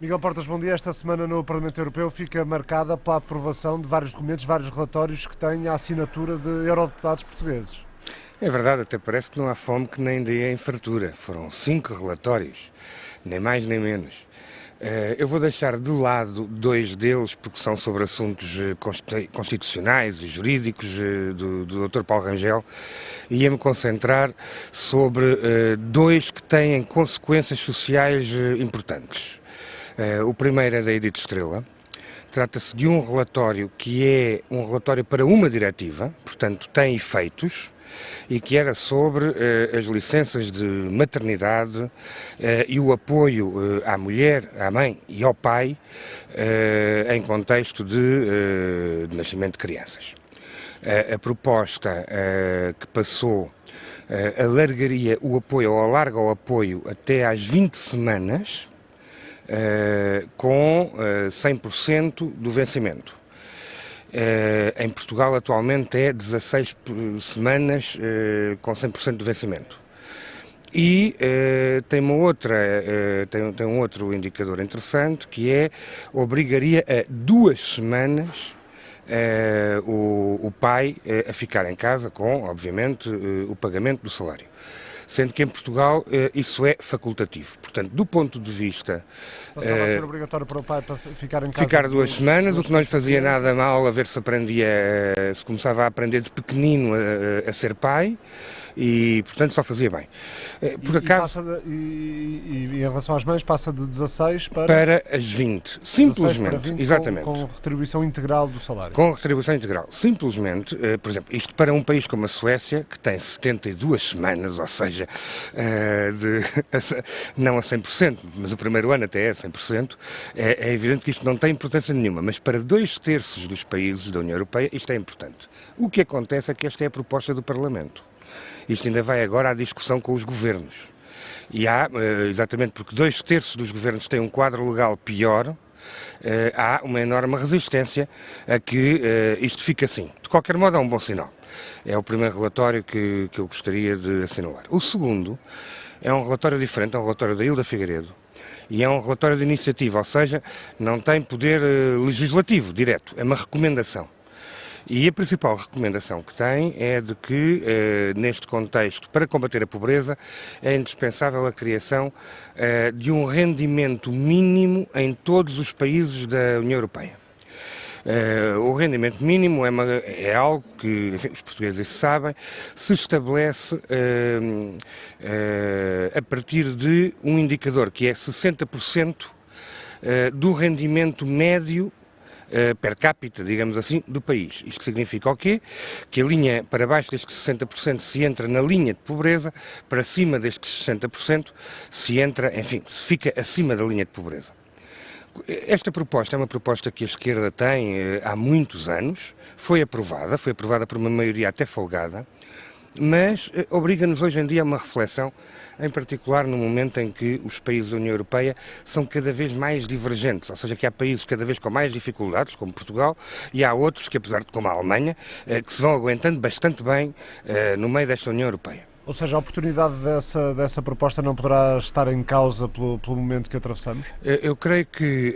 Miguel Portas, bom dia. Esta semana no Parlamento Europeu fica marcada pela aprovação de vários documentos, vários relatórios que têm a assinatura de eurodeputados portugueses. É verdade, até parece que não há fome que nem dê em fartura. Foram 5 relatórios, nem mais nem menos. Eu vou deixar de lado 2 deles, porque são sobre assuntos constitucionais e jurídicos do Dr. Paulo Rangel, e ia-me concentrar sobre 2 que têm consequências sociais importantes. O primeiro é da Edith Estrela. Trata-se de um relatório que é um relatório para uma diretiva, portanto tem efeitos, e que era sobre as licenças de maternidade e o apoio à mulher, à mãe e ao pai em contexto de nascimento de crianças. A proposta que passou alargaria o apoio, ou alarga o apoio até às 20 semanas, com 100% do vencimento. Em Portugal atualmente é 16 semanas com 100% do vencimento. E tem um outro indicador interessante, que obrigaria a 2 semanas o pai a ficar em casa com, obviamente, o pagamento do salário. Sendo que em Portugal isso é facultativo. Portanto, do ponto de vista... Passava a ser obrigatório para o pai ficar em casa... Ficar 2 semanas, o que não lhe fazia nada mal a ver se aprendia, se começava a aprender de pequenino a ser pai, e portanto só fazia bem. Por acaso... E em relação às mães passa de 16 para as 20, simplesmente, 20, exatamente. Com retribuição integral do salário. Com retribuição integral. Simplesmente, por exemplo, isto para um país como a Suécia, que tem 72 semanas, ou seja, não a 100%, mas o primeiro ano até é 100%, é evidente que isto não tem importância nenhuma, mas para 2/3 dos países da União Europeia isto é importante. O que acontece é que esta é a proposta do Parlamento. Isto ainda vai agora à discussão com os governos. E há, exatamente porque 2/3 dos governos têm um quadro legal pior, há uma enorme resistência a que isto fique assim. De qualquer modo, é um bom sinal. É o primeiro relatório que eu gostaria de assinalar. O segundo é um relatório diferente, é um relatório da Hilda Figueiredo, e é um relatório de iniciativa, ou seja, não tem poder legislativo direto, é uma recomendação. E a principal recomendação que tem é de que, neste contexto, para combater a pobreza, é indispensável a criação de um rendimento mínimo em todos os países da União Europeia. O rendimento mínimo é algo que, enfim, os portugueses sabem, se estabelece a partir de um indicador que é 60% do rendimento médio per capita, digamos assim, do país. Isto significa o quê? Que a linha para baixo destes 60% se entra na linha de pobreza, para cima destes 60% se entra, enfim, se fica acima da linha de pobreza. Esta proposta é uma proposta que a esquerda tem há muitos anos, foi aprovada por uma maioria até folgada, mas obriga-nos hoje em dia a uma reflexão, em particular no momento em que os países da União Europeia são cada vez mais divergentes, ou seja, que há países cada vez com mais dificuldades, como Portugal, e há outros que, apesar de como a Alemanha, que se vão aguentando bastante bem no meio desta União Europeia. Ou seja, a oportunidade dessa proposta não poderá estar em causa pelo momento que atravessamos? Eu creio que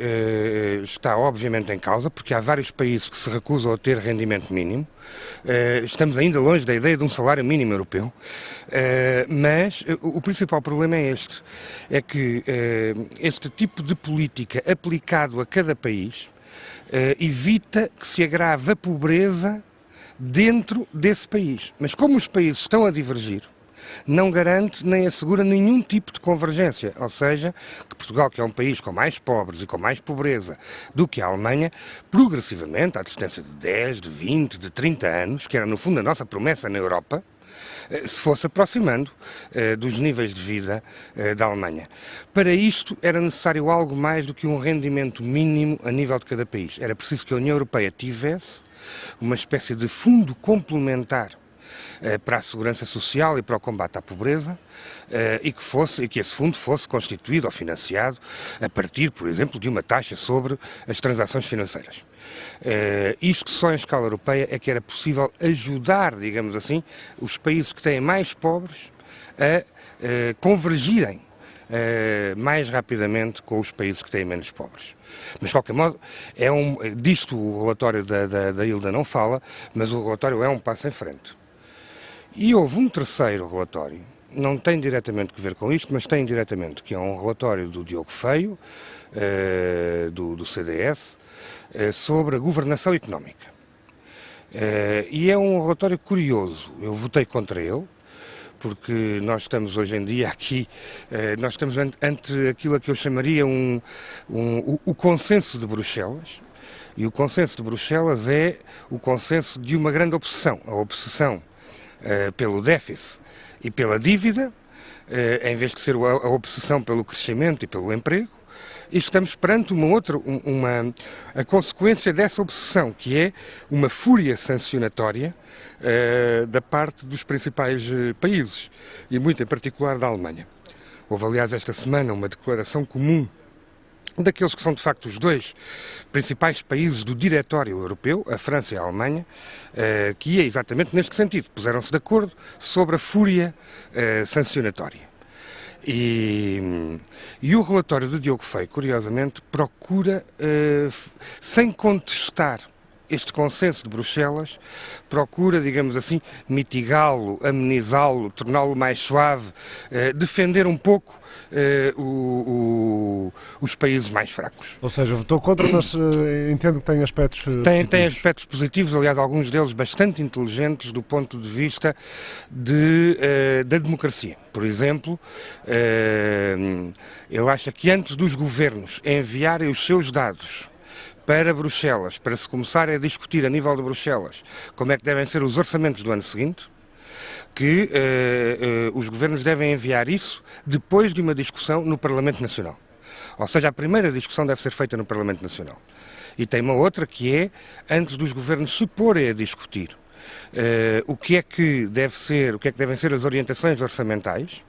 está obviamente em causa, porque há vários países que se recusam a ter rendimento mínimo. Estamos ainda longe da ideia de um salário mínimo europeu, mas o principal problema é este, é que este tipo de política aplicado a cada país evita que se agrave a pobreza dentro desse país. Mas como os países estão a divergir, não garante nem assegura nenhum tipo de convergência, ou seja, que Portugal, que é um país com mais pobres e com mais pobreza do que a Alemanha, progressivamente, à distância de 10, de 20, de 30 anos, que era no fundo a nossa promessa na Europa, se fosse aproximando dos níveis de vida da Alemanha. Para isto era necessário algo mais do que um rendimento mínimo a nível de cada país. Era preciso que a União Europeia tivesse uma espécie de fundo complementar para a segurança social e para o combate à pobreza, e que esse fundo fosse constituído ou financiado a partir, por exemplo, de uma taxa sobre as transações financeiras. Isto só em escala europeia é que era possível ajudar, digamos assim, os países que têm mais pobres a convergirem mais rapidamente com os países que têm menos pobres. Mas, de qualquer modo, disto o relatório da ILDA não fala, mas o relatório é um passo em frente. E houve um terceiro relatório, não tem diretamente a ver com isto, mas tem diretamente, que é um relatório do Diogo Feio, do CDS, sobre a governação económica. E é um relatório curioso. Eu votei contra ele, porque nós estamos hoje em dia aqui, nós estamos ante aquilo que eu chamaria o consenso de Bruxelas. E o consenso de Bruxelas é o consenso de uma grande obsessão, a obsessão pelo déficit e pela dívida, em vez de ser a obsessão pelo crescimento e pelo emprego. E estamos perante a consequência dessa obsessão, que é uma fúria sancionatória da parte dos principais países, e muito em particular da Alemanha. Houve, aliás, esta semana uma declaração comum daqueles que são, de facto, os dois principais países do Diretório Europeu, a França e a Alemanha, que é exatamente neste sentido. Puseram-se de acordo sobre a fúria sancionatória. E o relatório do Diogo Feio, curiosamente, procura, sem contestar este consenso de Bruxelas, procura, digamos assim, mitigá-lo, amenizá-lo, torná-lo mais suave, defender um pouco os países mais fracos. Ou seja, votou contra, mas entendo que tem aspectos positivos. Tem aspectos positivos, aliás, alguns deles bastante inteligentes do ponto de vista da democracia. Por exemplo, ele acha que antes dos governos enviarem os seus dados para Bruxelas, para se começar a discutir a nível de Bruxelas como é que devem ser os orçamentos do ano seguinte, que os governos devem enviar isso depois de uma discussão no Parlamento Nacional. Ou seja, a primeira discussão deve ser feita no Parlamento Nacional. E tem uma outra que é, antes dos governos se porem a discutir o que é que devem ser as orientações orçamentais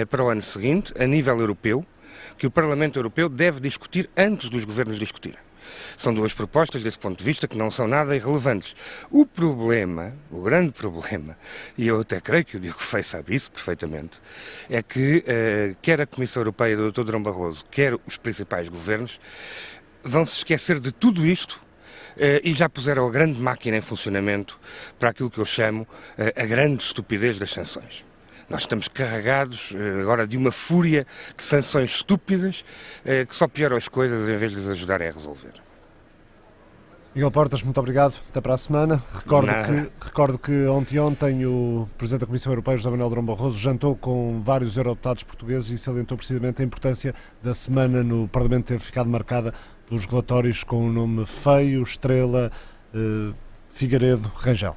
para o ano seguinte, a nível europeu, que o Parlamento Europeu deve discutir antes dos governos discutirem. São duas propostas, desse ponto de vista, que não são nada irrelevantes. O grande problema, e eu até creio que o Diogo Feio sabe isso perfeitamente, é que quer a Comissão Europeia do Dr. Durão Barroso, quer os principais governos, vão se esquecer de tudo isto e já puseram a grande máquina em funcionamento para aquilo que eu chamo a grande estupidez das sanções. Nós estamos carregados agora de uma fúria de sanções estúpidas que só pioram as coisas em vez de as ajudarem a resolver. Miguel Portas, muito obrigado. Até para a semana. Recordo que ontem o Presidente da Comissão Europeia, José Manuel Durão Barroso, jantou com vários eurodeputados portugueses e salientou precisamente a importância da semana no Parlamento ter ficado marcada pelos relatórios com o nome Feio, Estrela, Figueiredo, Rangel.